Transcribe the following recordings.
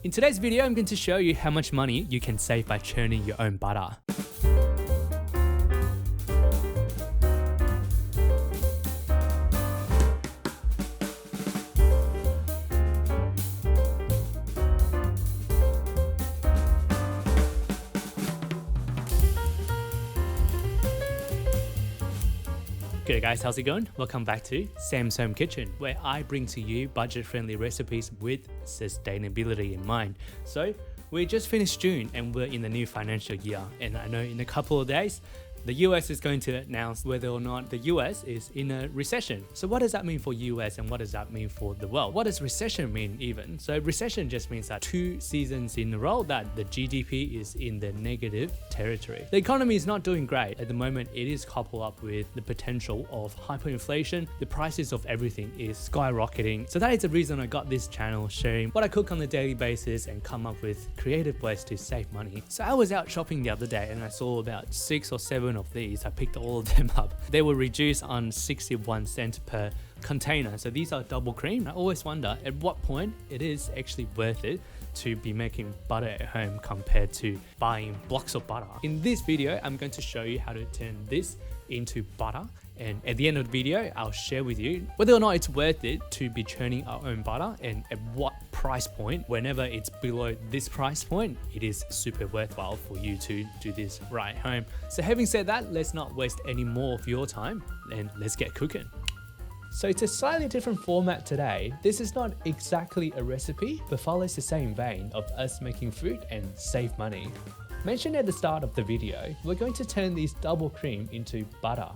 In today's video, I'm going to show you how much money you can save by churning your own butter. G'day guys, how's it going? Welcome back to Sam's Home Kitchen, where I bring to you budget-friendly recipes with sustainability in mind. So, we just finished June and we're in the new financial year, and I know in a couple of days, the US is going to announce whether or not the US is in a recession. So what does that mean for US and what does that mean for the world? What does recession mean even? So recession just means that 2 seasons in a row that the GDP is in the negative territory. The economy is not doing great. At the moment, it is coupled up with the potential of hyperinflation. The prices of everything is skyrocketing. So that is the reason I got this channel sharing what I cook on a daily basis and come up with creative ways to save money. So I was out shopping the other day and I saw about 6 or 7 of these. I picked all of them up. They were reduced on 61 cents per container. So these are double cream. I always wonder at what point it is actually worth it to be making butter at home compared to buying blocks of butter. In this video, I'm going to show you how to turn this into butter. And at the end of the video, I'll share with you whether or not it's worth it to be churning our own butter and at what price point. Whenever it's below this price point, it is super worthwhile for you to do this right at home. So having said that, let's not waste any more of your time and let's get cooking. So it's a slightly different format today. This is not exactly a recipe, but follows the same vein of us making food and save money. Mentioned at the start of the video, we're going to turn this double cream into butter.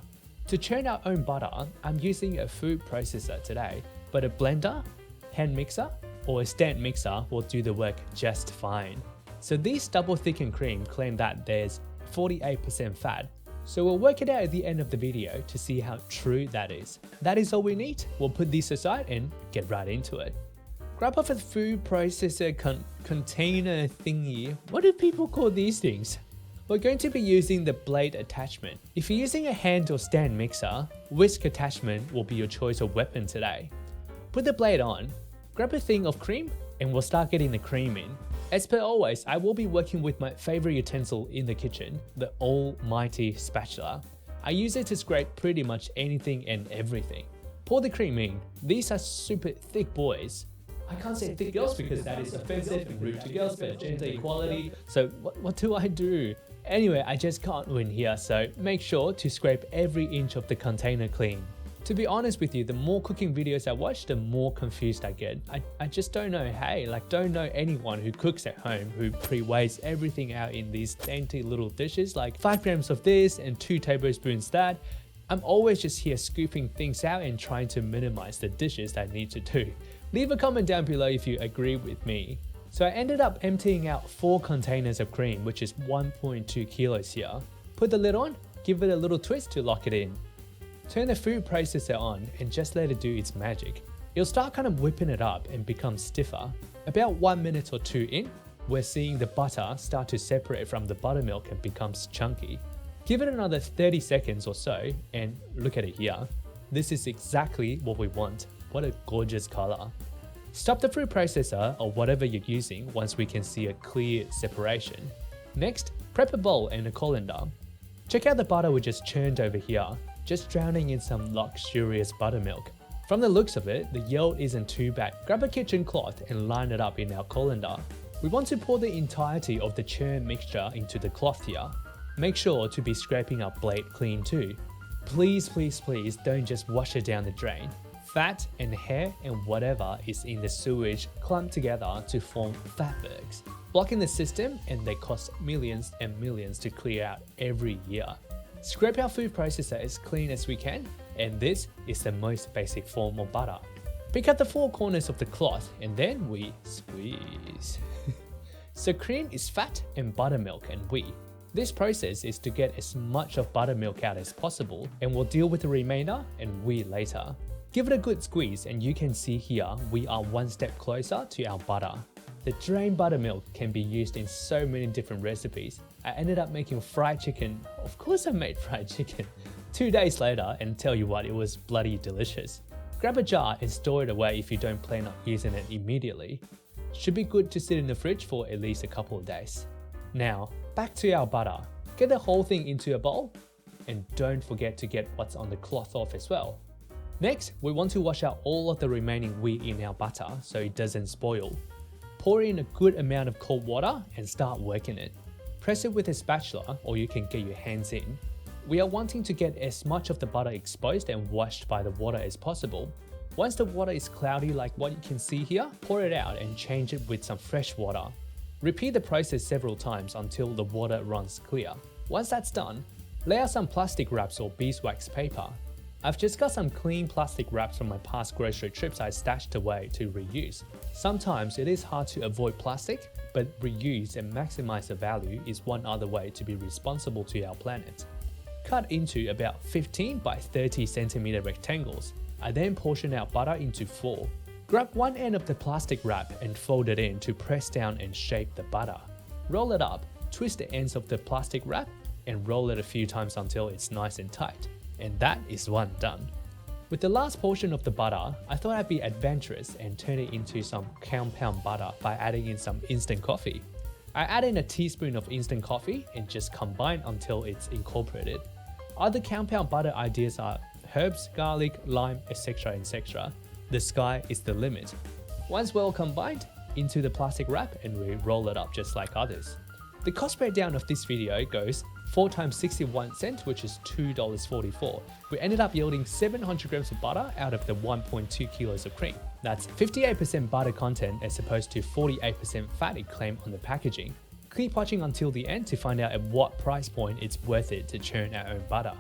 To churn our own butter, I'm using a food processor today, but a blender, hand mixer, or a stand mixer will do the work just fine. So these double thickened cream claim that there's 48% fat, so we'll work it out at the end of the video to see how true that is. That is all we need. We'll put this aside and get right into it. Grab off a food processor container thingy. What do people call these things? We're going to be using the blade attachment. If you're using a hand or stand mixer, whisk attachment will be your choice of weapon today. Put the blade on, grab a thing of cream, and we'll start getting the cream in. As per always, I will be working with my favorite utensil in the kitchen, the almighty spatula. I use it to scrape pretty much anything and everything. Pour the cream in. These are super thick boys. I can't say thick girls because that is offensive and rude to girls, but gender equality. So what do I do? Anyway, I just can't win here, so make sure to scrape every inch of the container clean. To be honest with you, the more cooking videos I watch, the more confused I get. I just don't know, don't know anyone who cooks at home who pre-weighs everything out in these dainty little dishes, like 5 grams of this and 2 tablespoons that. I'm always just here scooping things out and trying to minimize the dishes I need to do. Leave a comment down below if you agree with me. So I ended up emptying out 4 containers of cream, which is 1.2 kilos here. Put the lid on, give it a little twist to lock it in. Turn the food processor on and just let it do its magic. It'll start kind of whipping it up and become stiffer. About 1 minute or 2 in, we're seeing the butter start to separate from the buttermilk and becomes chunky. Give it another 30 seconds or so and look at it here. This is exactly what we want. What a gorgeous color. Stop the food processor or whatever you're using once we can see a clear separation. Next, prep a bowl and a colander. Check out the butter we just churned over here, just drowning in some luxurious buttermilk. From the looks of it, the yield isn't too bad. Grab a kitchen cloth and line it up in our colander. We want to pour the entirety of the churn mixture into the cloth here. Make sure to be scraping our blade clean too. Please don't just wash it down the drain. Fat and hair and whatever is in the sewage clump together to form fatbergs, blocking the system, and they cost millions and millions to clear out every year. Scrape our food processor as clean as we can, and this is the most basic form of butter. Pick up the 4 corners of the cloth and then we squeeze. So cream is fat and buttermilk and whey. This process is to get as much of buttermilk out as possible, and we'll deal with the remainder and whey later. Give it a good squeeze and you can see here we are 1 step closer to our butter. The drained buttermilk can be used in so many different recipes. I ended up making fried chicken. Of course I made fried chicken. 2 days later, and tell you what, it was bloody delicious. Grab a jar and store it away if you don't plan on using it immediately. Should be good to sit in the fridge for at least a couple of days. Now, back to our butter. Get the whole thing into a bowl, and don't forget to get what's on the cloth off as well. Next, we want to wash out all of the remaining wheat in our butter so it doesn't spoil. Pour in a good amount of cold water and start working it. Press it with a spatula or you can get your hands in. We are wanting to get as much of the butter exposed and washed by the water as possible. Once the water is cloudy like what you can see here, pour it out and change it with some fresh water. Repeat the process several times until the water runs clear. Once that's done, lay out some plastic wraps or beeswax paper. I've just got some clean plastic wraps from my past grocery trips I stashed away to reuse. Sometimes it is hard to avoid plastic, but reuse and maximize the value is one other way to be responsible to our planet. Cut into about 15 by 30 centimeter rectangles. I then portion out butter into 4. Grab one end of the plastic wrap and fold it in to press down and shape the butter. Roll it up, twist the ends of the plastic wrap, and roll it a few times until it's nice and tight. And that is one done. With the last portion of the butter, I thought I'd be adventurous and turn it into some compound butter by adding in some instant coffee. I add in a teaspoon of instant coffee and just combine until it's incorporated. Other compound butter ideas are herbs, garlic, lime, etc. etc. The sky is the limit. Once well combined, into the plastic wrap and we roll it up just like others. The cost breakdown of this video goes 4 times 61 cents, which is $2.44. We ended up yielding 700 grams of butter out of the 1.2 kilos of cream. That's 58% butter content as opposed to 48% fat it claimed on the packaging. Keep watching until the end to find out at what price point it's worth it to churn our own butter.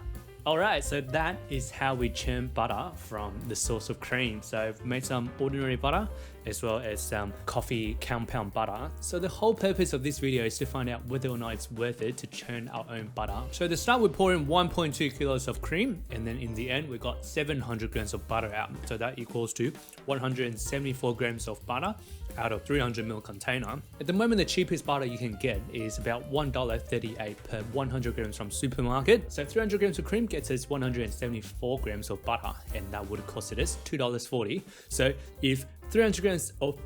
Alright, so that is how we churn butter from the source of cream. So I've made some ordinary butter as well as some coffee compound butter. So the whole purpose of this video is to find out whether or not it's worth it to churn our own butter. So to start, we pour in 1.2 kilos of cream, and then in the end we got 700 grams of butter out. So that equals to 174 grams of butter out of 300 ml container. At the moment, the cheapest butter you can get is about $1.38 per 100 grams from supermarket. So 300 grams of cream gets us 174 grams of butter, and that would cost us $2.40. So if 300 grams of,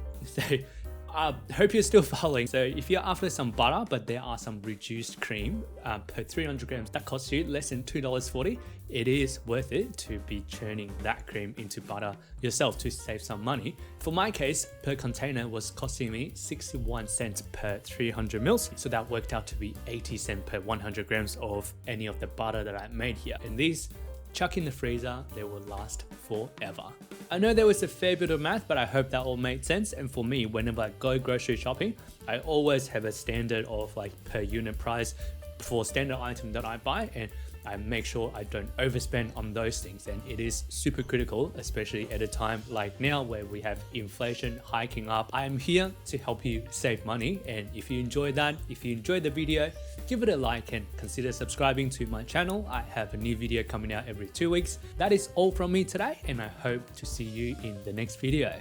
I hope you're still following. So if you're after some butter, but there are some reduced cream per 300 grams, that costs you less than $2.40. It is worth it to be churning that cream into butter yourself to save some money. For my case, per container was costing me 61 cents per 300 mils. So that worked out to be 80 cents per 100 grams of any of the butter that I made here. And these, chuck in the freezer, they will last forever. I know there was a fair bit of math, but I hope that all made sense. And for me, whenever I go grocery shopping, I always have a standard of like per unit price for standard item that I buy, and I make sure I don't overspend on those things. And it is super critical, especially at a time like now where we have inflation hiking up. I'm here to help you save money. And if you enjoyed that, if you enjoyed the video, give it a like and consider subscribing to my channel. I have a new video coming out every 2 weeks. That is all from me today, and I hope to see you in the next video.